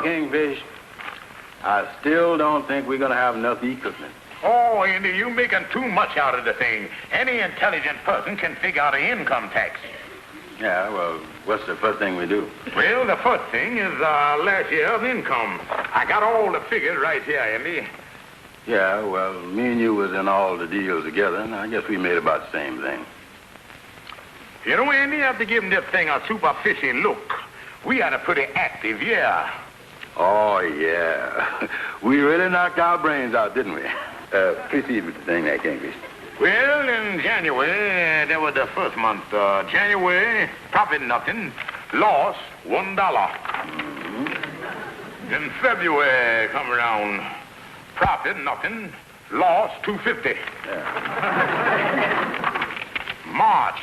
Kingfish, I still don't think we're going to have enough equipment. Oh, Andy, you're making too much out of the thing. Any intelligent person can figure out an income tax. Yeah, well, what's the first thing we do? Well, the first thing is last year's income. I got all the figures right here, Andy. Yeah, well, me and you was in all the deals together, and I guess we made about the same thing. You know, Andy, you have to give this thing a superficial look. We had a pretty active year. Oh, yeah. We really knocked our brains out, didn't we? Proceed with the thing there, Kingfish. Well, in January, that was the first month. January, profit nothing, loss $1. Mm-hmm. In February, come around, profit nothing, loss $2.50. Yeah. March,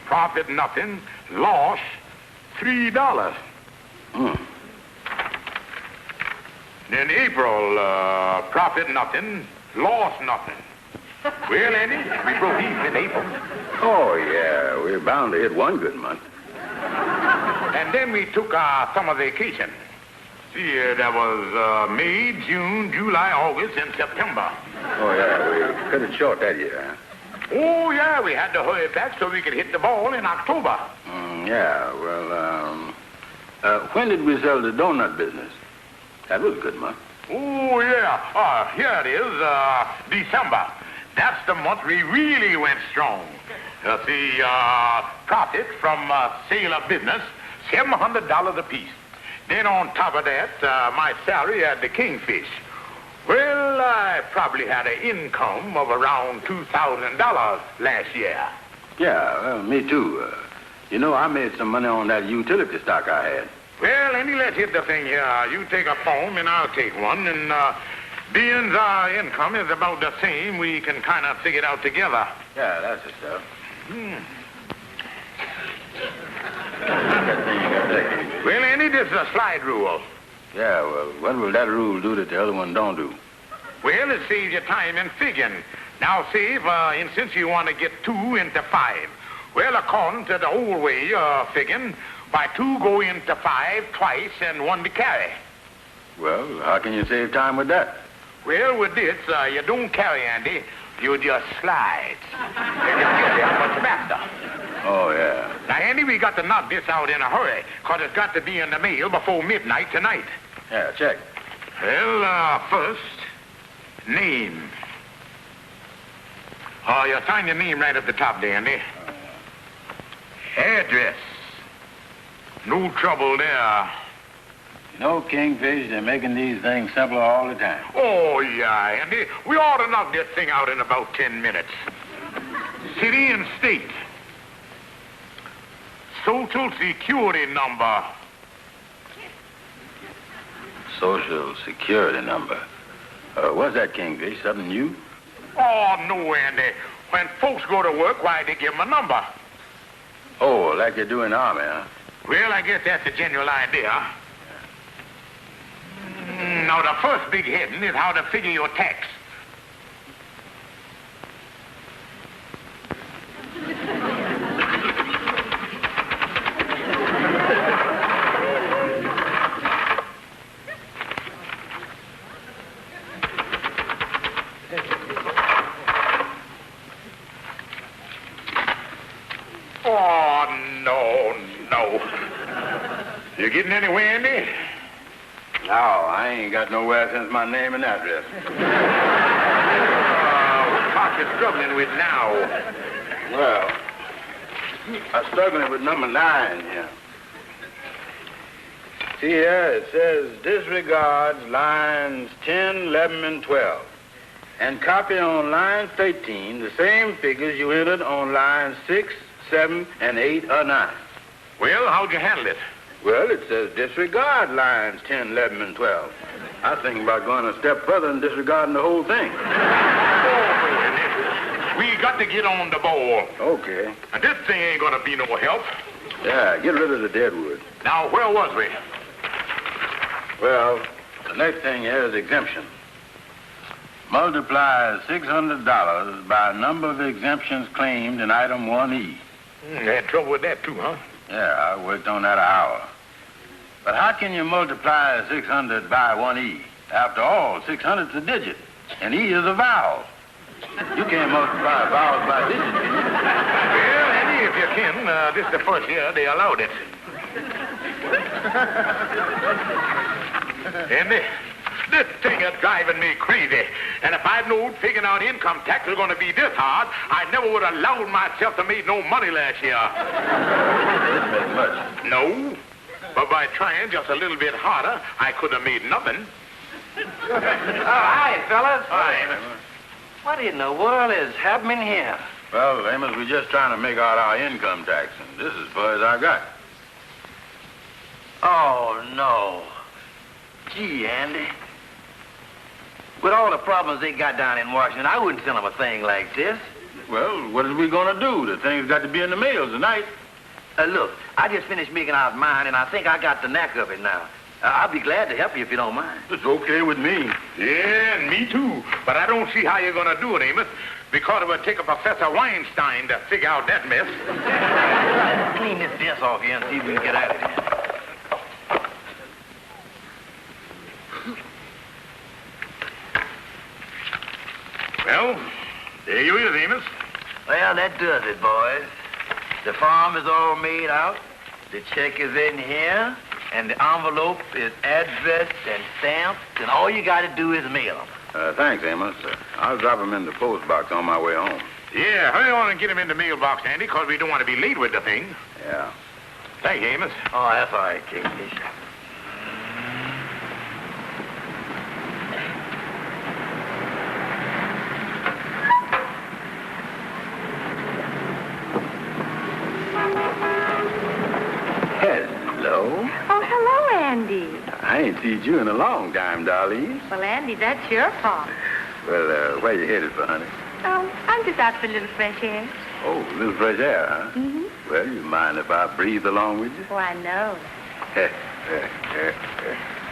profit nothing, loss $3. Mm. Then April, profit nothing, loss nothing. Well, Andy, we broke even in April. Oh, yeah, we're bound to hit one good month. And then we took summer vacation. See, that was May, June, July, August, and September. Oh, yeah, we cut it short that year, huh? Oh, yeah, we had to hurry back so we could hit the ball in October. Yeah, well, when did we sell the donut business? That was a good month. Oh, yeah. Here it is, December. That's the month we really went strong. See, profit from sale of business, $700 apiece. Then on top of that, my salary at the Kingfish. Well, I probably had an income of around $2,000 last year. Yeah, well, me too. You know, I made some money on that utility stock I had. Well, Andy, let's hit the thing here. You take a phone and I'll take one, and being our income is about the same, we can kind of figure it out together. Yeah, that's the stuff. Well, Andy, this is a slide rule. Yeah, well, what will that rule do that the other one don't do? Well, it saves you time in figuring. Now, say, for instance, you want to get 2 into 5. Well, according to the old way of figuring, by 2 go into 5 twice and 1 to carry. Well, how can you save time with that? Well, with this, you don't carry, Andy. You just slide. And you get there much faster. Oh, yeah. Now, Andy, we got to knock this out in a hurry, because it's got to be in the mail before midnight tonight. Yeah, check. Well, first, name. Oh, you sign your name right at the top there, Andy. Address. No trouble there. You know, Kingfish, they're making these things simpler all the time. Oh, yeah, Andy. We ought to knock this thing out in about 10 minutes. City and state. Social Security number. Social Security number. What's that, Kingfish? Something new? Oh, no, Andy. When folks go to work, why, they give them a number. Oh, like they do in the Army, huh? Well, I guess that's the general idea. Now, the first big heading is how to figure your tax. Oh, no. You getting anywhere, Andy? No, I ain't got nowhere since my name and address. What part you struggling with now? Well, I'm struggling with number 9 here. See here, it says disregards lines 10, 11, and 12. And copy on line 13 the same figures you entered on lines 6, 7, and 8 or 9. Well, how'd you handle it? Well, it says disregard lines 10, 11, and 12. I was thinking about going a step further and disregarding the whole thing. We got to get on the ball. Okay. And this thing ain't gonna be no help. Yeah, get rid of the deadwood. Now, where was we? Well, the next thing here is exemption. Multiply $600 by number of exemptions claimed in item 1E. You had trouble with that, too, huh? Yeah, I worked on that an hour. But how can you multiply 600 by 1E? After all, 600's a digit, and E is a vowel. You can't multiply vowels by digits, can you? Well, Andy, if you can, this is the first year they allowed it. Andy, this thing is driving me crazy. And if I'd known figuring out income tax was going to be this hard, I never would have allowed myself to make no money last year. Didn't make much. No, but by trying just a little bit harder, I could have made nothing. Oh, hi, fellas. Hi. What in the world is happening here? Well, Amos, we're just trying to make out our income tax, and this is as far as I got. Oh, no. Gee, Andy. With all the problems they got down in Washington, I wouldn't send them a thing like this. Well, what is we going to do? The thing's got to be in the mail tonight. Look, I just finished making out mine, and I think I got the knack of it now. I'll be glad to help you if you don't mind. It's okay with me. Yeah, and me too. But I don't see how you're going to do it, Amos, because it would take a Professor Weinstein to figure out that mess. Clean this desk off here and see if we can get at it. Well, there you is, Amos. Well, that does it, boys. The form is all made out. The check is in here. And the envelope is addressed and stamped. And all you got to do is mail them. Thanks, Amos. I'll drop them in the post box on my way home. Yeah, hurry on and get him in the mailbox, Andy, because we don't want to be late with the thing. Yeah. Thank you, Amos. Oh, that's all right, Kingfish. Hello. Oh, hello, Andy. I ain't seen you in a long time, Darlene. Well, Andy, that's your fault. Well, where you headed for, honey? Oh, I'm just out for a little fresh air. Oh, a little fresh air, huh? Mm-hmm. Well, you mind if I breathe along with you? Oh, I know.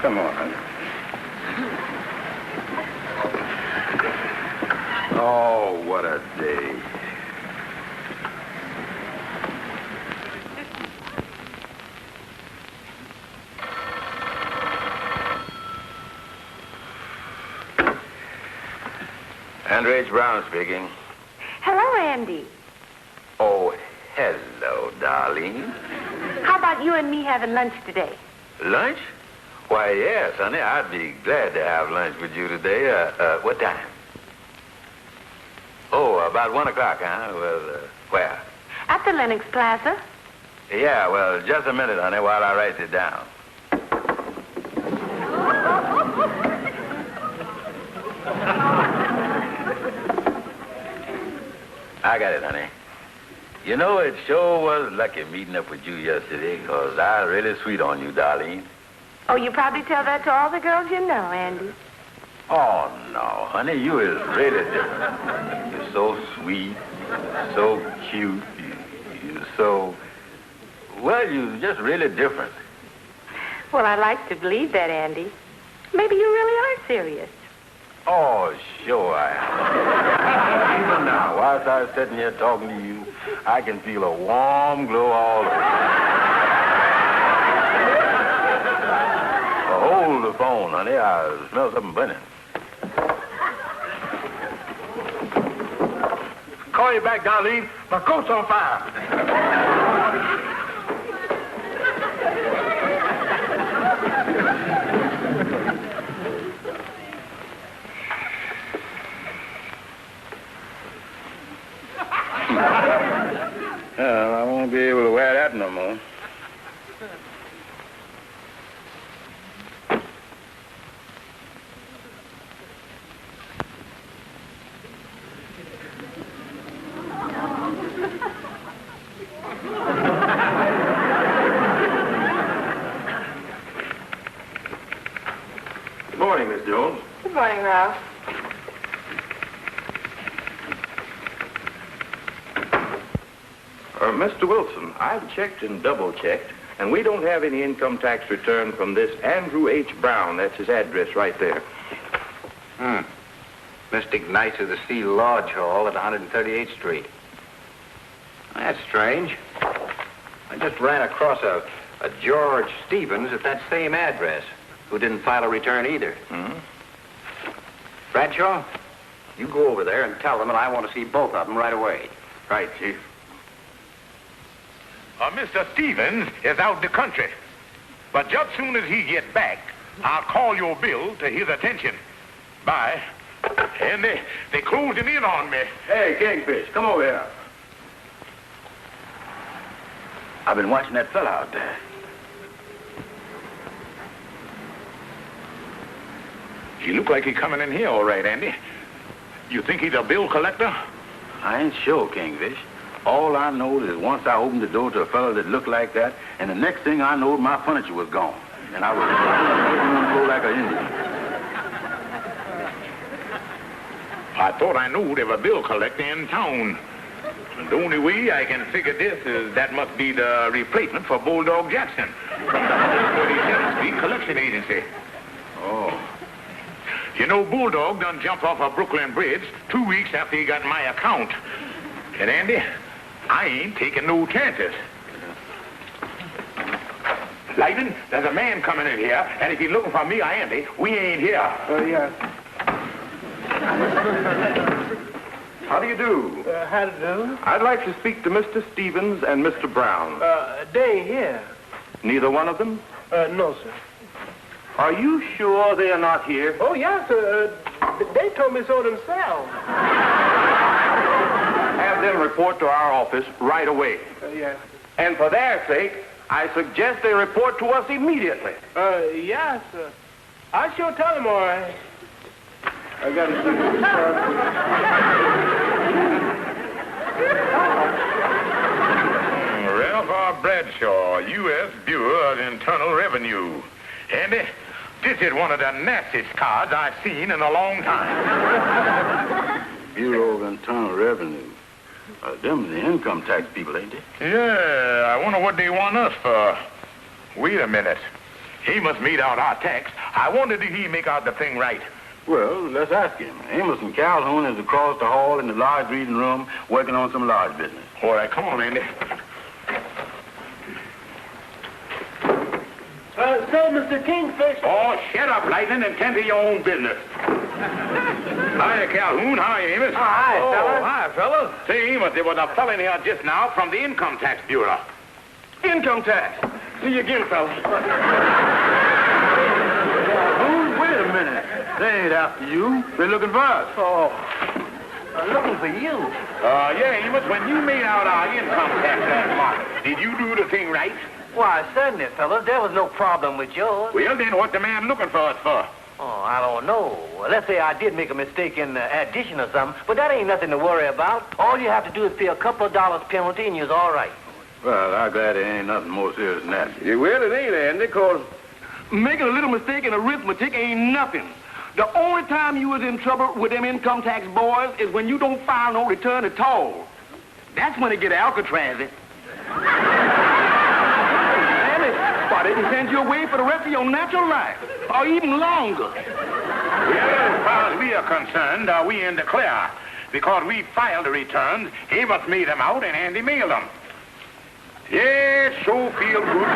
Come on, honey. Oh, what a day. Andrew H. Brown speaking. Hello, Andy. Oh, hello, darling. How about you and me having lunch today? Lunch? Why, yes, honey. I'd be glad to have lunch with you today. What time? Oh, about 1 o'clock, huh? Well, where? At the Lenox Plaza. Yeah, well, just a minute, honey, while I write it down. I got it, honey. You know, it sure was lucky meeting up with you yesterday, because I was really sweet on you, Darlene. Oh, you probably tell that to all the girls you know, Andy. Oh, no, honey, you is really different. You're so sweet, so cute, you're so... Well, you're just really different. Well, I'd like to believe that, Andy. Maybe you really are serious. Oh, sure I am. Even now, whilst I was sitting here talking to you, I can feel a warm glow all over. Hold the phone, honey. I smell something burning. Call you back, Darlene. My coat's on fire. Well, I won't be able to wear that no more. Good morning, Miss Jones. Good morning, Ralph. Mr. Wilson, I've checked and double-checked, and we don't have any income tax return from this Andrew H. Brown. That's his address right there. Mystic Knights of the Sea Lodge Hall at 138th Street. That's strange. I just ran across a A George Stevens at that same address, who didn't file a return either. Bradshaw, you go over there and tell them that I want to see both of them right away. Right, Chief. Mr. Stevens is out the country. But just soon as he gets back, I'll call your bill to his attention. Bye. And they closing in on me. Hey, Kingfish, come over here. I've been watching that fella out there. He look like he coming in here all right, Andy. You think he's a bill collector? I ain't sure, Kingfish. All I know is once I opened the door to a fella that looked like that, and the next thing I knowed, my furniture was gone. And I was on the floor like an Indian. I thought I knew there was a bill collector in town. And the only way I can figure this is that must be the replacement for Bulldog Jackson from the 137th Street Collection Agency. Oh. You know, Bulldog done jumped off a Brooklyn Bridge 2 weeks after he got my account. And Andy, I ain't taking no chances. Lightning, there's a man coming in here, and if he's looking for me or Andy, we ain't here. Yeah. How do you do? How to do? I'd like to speak to Mr. Stevens and Mr. Brown. They ain't here. Neither one of them? No, sir. Are you sure they are not here? Oh, yes, sir. They told me so themselves. Have them report to our office right away. Yes. And for their sake, I suggest they report to us immediately. Yes, sir. I sure tell them all right. I got to Ralph R. Bradshaw, U.S. Bureau of Internal Revenue. Andy, this is one of the nastiest cards I've seen in a long time. Bureau of Internal Revenue. Them the income tax people, ain't they? Yeah, I wonder what they want us for. Wait a minute. Amos made out our tax. I wonder did he make out the thing right? Well, let's ask him. Amos and Calhoun is across the hall in the large reading room working on some large business. All right, come on, Andy. So, Mr. Kingfish... Oh, shut up, Lightning, and tend to your own business. Hi, Calhoun. Hi, Amos. Hi, fellas. Hi, fellas. Say, Amos, there was a fella in here just now from the Income Tax Bureau. Income tax. See you again, fellas. Wait a minute. They ain't after you. They're looking for us. Oh, looking for you. Yeah, Amos, when you made out our income tax last month, did you do the thing right? Why, certainly, fellas. There was no problem with yours. Well, then what the man looking for us for? Oh, I don't know. Well, let's say I did make a mistake in the addition or something, but that ain't nothing to worry about. All you have to do is pay a couple of dollars penalty and you're all right. Well, I'm glad there ain't nothing more serious than that. Yeah, well, it ain't, Andy, because making a little mistake in arithmetic ain't nothing. The only time you was in trouble with them income tax boys is when you don't file no return at all. That's when they get Alcatraz it. Why, they can send you away for the rest of your natural life, or even longer. Well, as far as we are concerned, we in the clear. Because we filed the returns, Amos made them out, and Andy mailed them. Yeah, it sure feel good when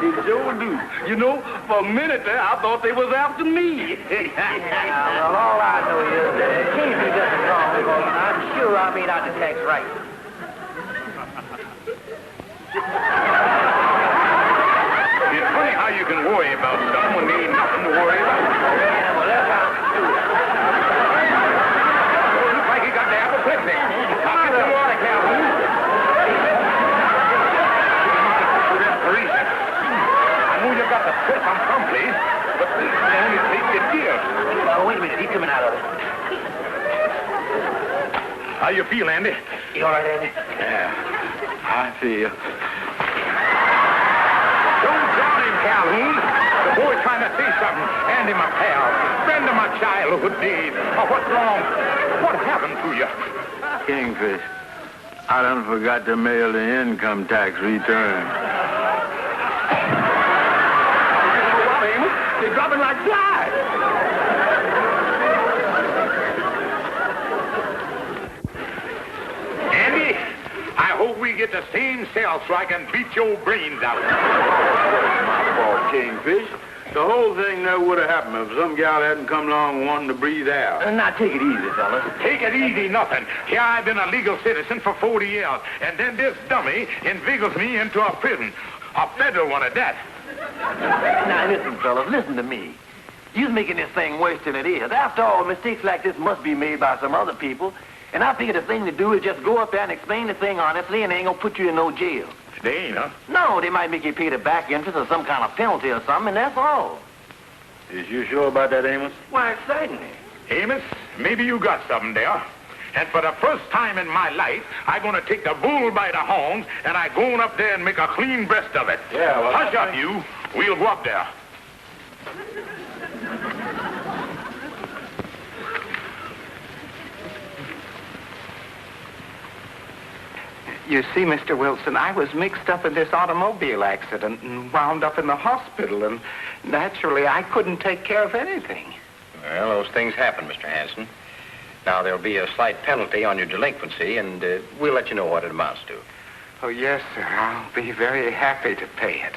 It sure do. You know, for a minute there, I thought they was after me. Well, all I know is that it can't be nothing wrong because I'm sure I made out the tax right. It's funny how you can worry about something when there ain't nothing to worry about. Yeah, well, that's how it's true. Looks like he got the apoplexy. I'll get some water, Calhoun. Respiration. I know you got the spit from someplace, but the only place it gives. Oh, wait a minute. He's coming out of it. How you feel, Andy? You all right, Andy? Yeah, I feel. Don't drown him, Calhoun. The boy's trying to say something. Andy, my pal, friend of my childhood days. Oh, what's wrong? What happened to you? Kingfish, I done forgot to mail the income tax return. Well, Amos, they're dropping like flies. Andy, I hope we get the same cell so I can beat your brains out. My fault, Kingfish. The whole thing never would have happened if some gal hadn't come along wanting to breathe air. Now, take it easy, fellas. Take it easy, nothing. Here I've been a legal citizen for 40 years, and then this dummy invigilates me into a prison. A federal one at that. Now, listen, fellas, listen to me. You're making this thing worse than it is. After all, mistakes like this must be made by some other people. And I figure the thing to do is just go up there and explain the thing honestly, and they ain't gonna put you in no jail. They ain't, huh? No, they might make you pay the back interest or some kind of penalty or something, and that's all. Is you sure about that, Amos? Why, certainly. Amos, maybe you got something there. And for the first time in my life, I'm gonna take the bull by the horns, and I'm going up there and make a clean breast of it. Yeah, well... Hush up, you. We'll go up there. You see, Mr. Wilson, I was mixed up in this automobile accident and wound up in the hospital, and naturally I couldn't take care of anything. Well, those things happen, Mr. Hanson. Now, there'll be a slight penalty on your delinquency, and we'll let you know what it amounts to. Oh, yes, sir. I'll be very happy to pay it.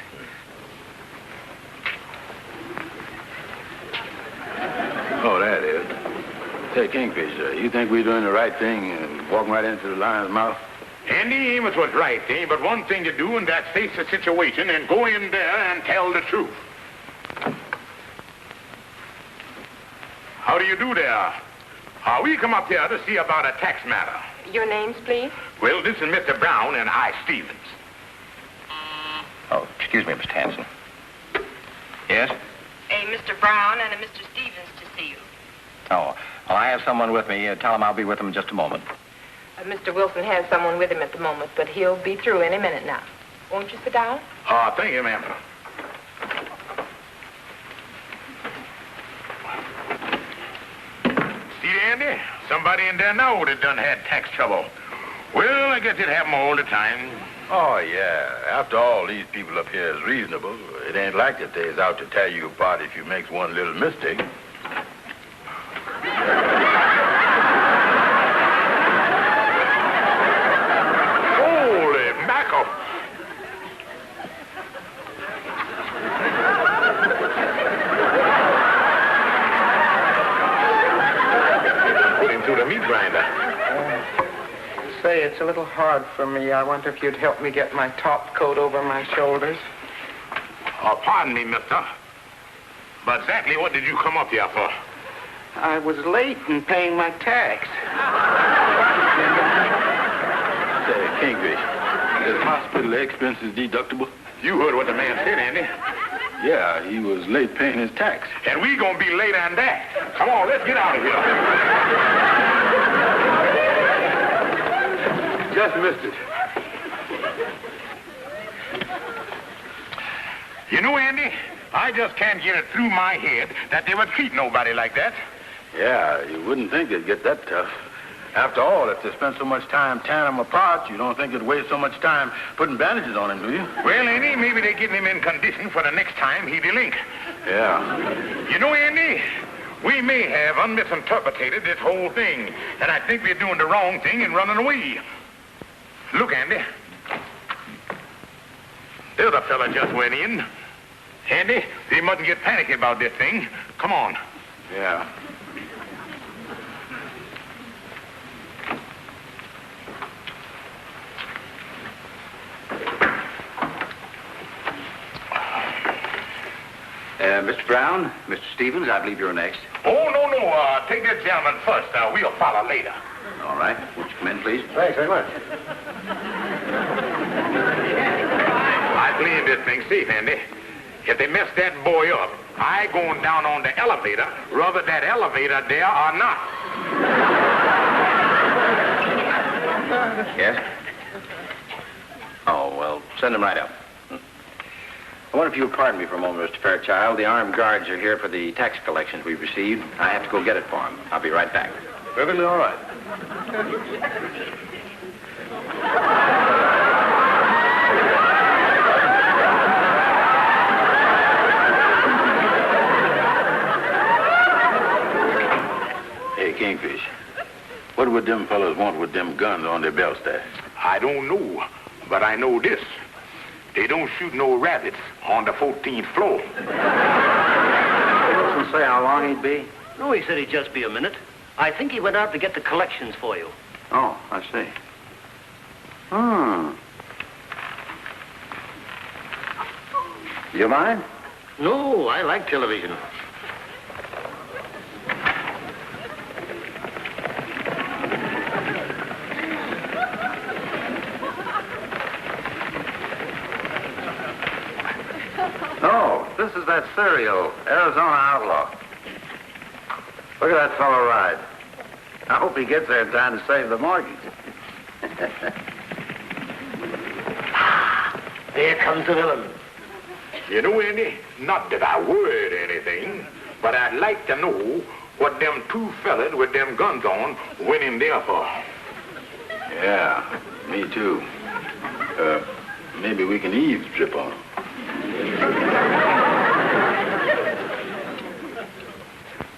Oh, that is. Say, Kingfish, you think we're doing the right thing and walking right into the lion's mouth? Andy Amos was right, eh? But one thing to do, and that's face the situation and go in there and tell the truth. How do you do there? We come up here to see about a tax matter. Your names, please? Well, this is Mr. Brown and I, Stevens. Oh, excuse me, Mr. Hanson. Yes? Mr. Brown and Mr. Stevens to see you. Oh, well, I have someone with me. Tell him I'll be with him in just a moment. Mr. Wilson has someone with him at the moment, but he'll be through any minute now. Won't you sit down? Thank you, ma'am. See, Andy? Somebody in there now that done had tax trouble. Well, I guess it happens all the time. Oh, yeah. After all, these people up here is reasonable. It ain't like that they's out to tear you apart if you makes one little mistake. Holy mackerel. Put him through the meat grinder. Say, it's a little hard for me. I wonder if you'd help me get my top coat over my shoulders. Pardon me, mister. But exactly what did you come up here for? I was late in paying my tax. Say, Kingfish, is hospital expenses deductible? You heard what the man said, Andy. Yeah, he was late paying his tax. And we gonna be later than that. Come on, let's get out of here. Just missed it. You know, Andy, I just can't get it through my head that they would treat nobody like that. Yeah, you wouldn't think it'd get that tough. After all, if they spent so much time tearing him apart, you don't think it'd waste so much time putting bandages on him, do you? Well, Andy, maybe they're getting him in condition for the next time he delink. Yeah. You know, Andy, we may have misinterpreted this whole thing, and I think we're doing the wrong thing in running away. Look, Andy. There's a fella just went in. Andy, they mustn't get panicky about this thing. Come on. Yeah. Mr. Brown, Mr. Stevens, I believe you're next. Oh, no. Take that gentleman first. We'll follow later. All right. Won't you come in, please? Thanks very much. I playing this thing safe, Andy. If they mess that boy up, I going down on the elevator, whether that elevator there or not. Yes? Oh, well, send him right up. I wonder if you'll pardon me for a moment, Mr. Fairchild. The armed guards are here for the tax collections we've received. I have to go get it for them. I'll be right back. Perfectly all right. Hey, Kingfish, what would them fellas want with them guns on their belt staff? I don't know. But I know this. They don't shoot no rabbits on the 14th floor. Wilson say how long he'd be? No, he said he'd just be a minute. I think he went out to get the collections for you. Oh, I see. You mind? No, I like television. Oh, this is that serial, Arizona Outlaw. Look at that fellow ride. I hope he gets there in time to save the mortgage. There comes the villain. You know, Andy, not that I worried anything, but I'd like to know what them two fellas with them guns on went in there for. Yeah, me too. Maybe we can eavesdrip on them.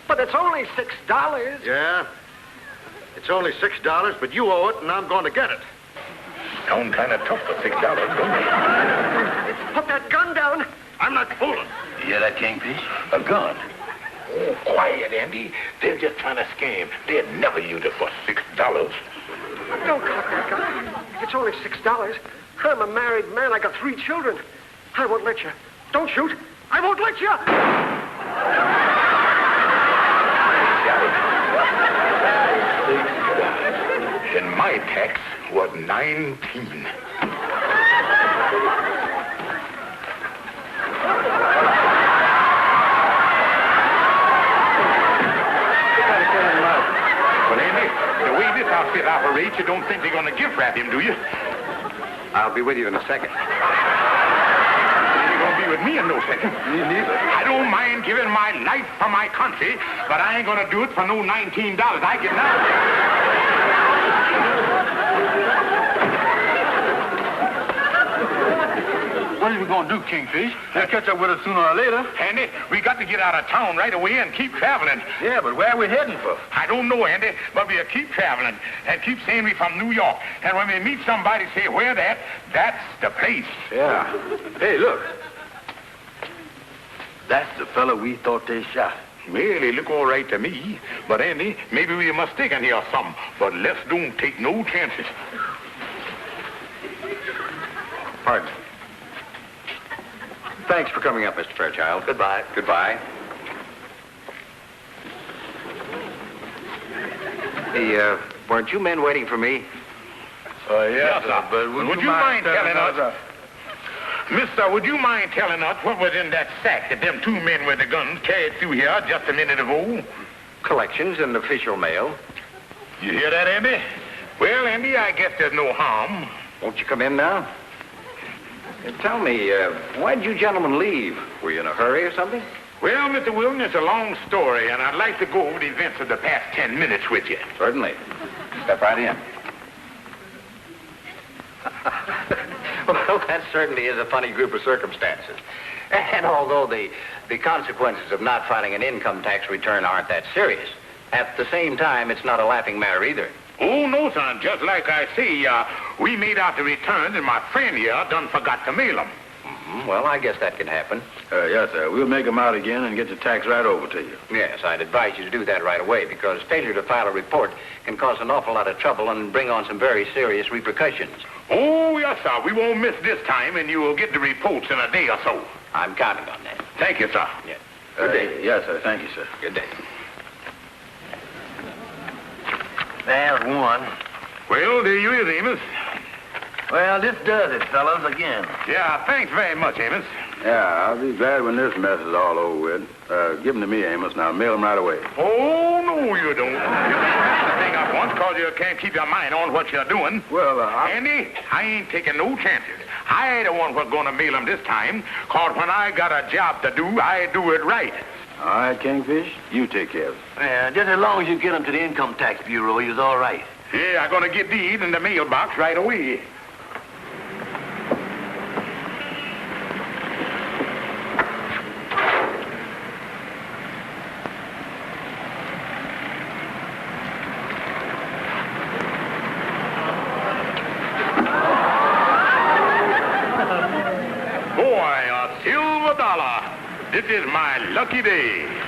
But it's only $6. Yeah? It's only $6, but you owe it, and I'm going to get it. Sound kind of tough for $6, don't it? Put that gun down. I'm not fooling. You hear that, Kingfish? A gun? Oh, quiet, Andy. They're just trying to scam. They'd never use it for $6. Don't cock that gun. It's only $6. I'm a married man. I got 3 children. I won't let you. Don't shoot. I won't let you. And my tax was 19. Well, Andy, the way this outfit operates, you don't think they're going to gift wrap him, do you? I'll be with you in a second. You're going to be with me in no second. Me neither. I don't mind giving my life for my country, but I ain't going to do it for no $19. I get now. What are we going to do, Kingfish? They'll catch up with us sooner or later. Andy, we got to get out of town right away and keep traveling. Yeah, but where are we heading for? I don't know, Andy, but we'll keep traveling and keep saying we from New York. And when we meet somebody, say, where that? That's the place. Yeah. Hey, look. That's the fellow we thought they shot. Well, he look all right to me. But, Andy, maybe we're mistaken here or something. But let's don't take no chances. Pardon. Thanks for coming up, Mr. Fairchild. Goodbye. Goodbye. Hey, weren't you men waiting for me? Yes, sir. But would you mind telling us? Mister, would you mind telling us what was in that sack that them 2 men with the guns carried through here just a minute ago? Collections and official mail. You hear that, Andy? Well, Andy, I guess there's no harm. Won't you come in now? Tell me, why'd you gentlemen leave? Were you in a hurry or something? Well, Mr. Wilson, it's a long story, and I'd like to go over the events of the past 10 minutes with you. Certainly. Step right in. Well, that certainly is a funny group of circumstances. And although the consequences of not filing an income tax return aren't that serious, at the same time, it's not a laughing matter either. Oh, no, son. Just like I say, we made out the returns, and my friend here done forgot to mail them. Well, I guess that can happen. Yes, sir. We'll make them out again and get the tax right over to you. Yes, I'd advise you to do that right away, because failure to file a report can cause an awful lot of trouble and bring on some very serious repercussions. Oh, yes, sir. We won't miss this time, and you will get the reports in a day or so. I'm counting on that. Thank you, sir. Yes. Good day. Yes, sir. Thank you, sir. Good day. There's one. Well, there you is, Amos. Well, this does it, fellas, again. Yeah, thanks very much, Amos. Yeah, I'll be glad when this mess is all over with. Give them to me, Amos. Now, mail them right away. Oh, no, you don't. You can't mess the thing up once because you can't keep your mind on what you're doing. Well, Andy, I ain't taking no chances. I ain't the one what's going to mail them this time, because when I got a job to do, I do it right. all right, Kingfish, you take care of it. Yeah, just as long as you get them to the Income Tax Bureau, you's all right. Yeah, I'm going to get these in the mailbox right away. This is my lucky day.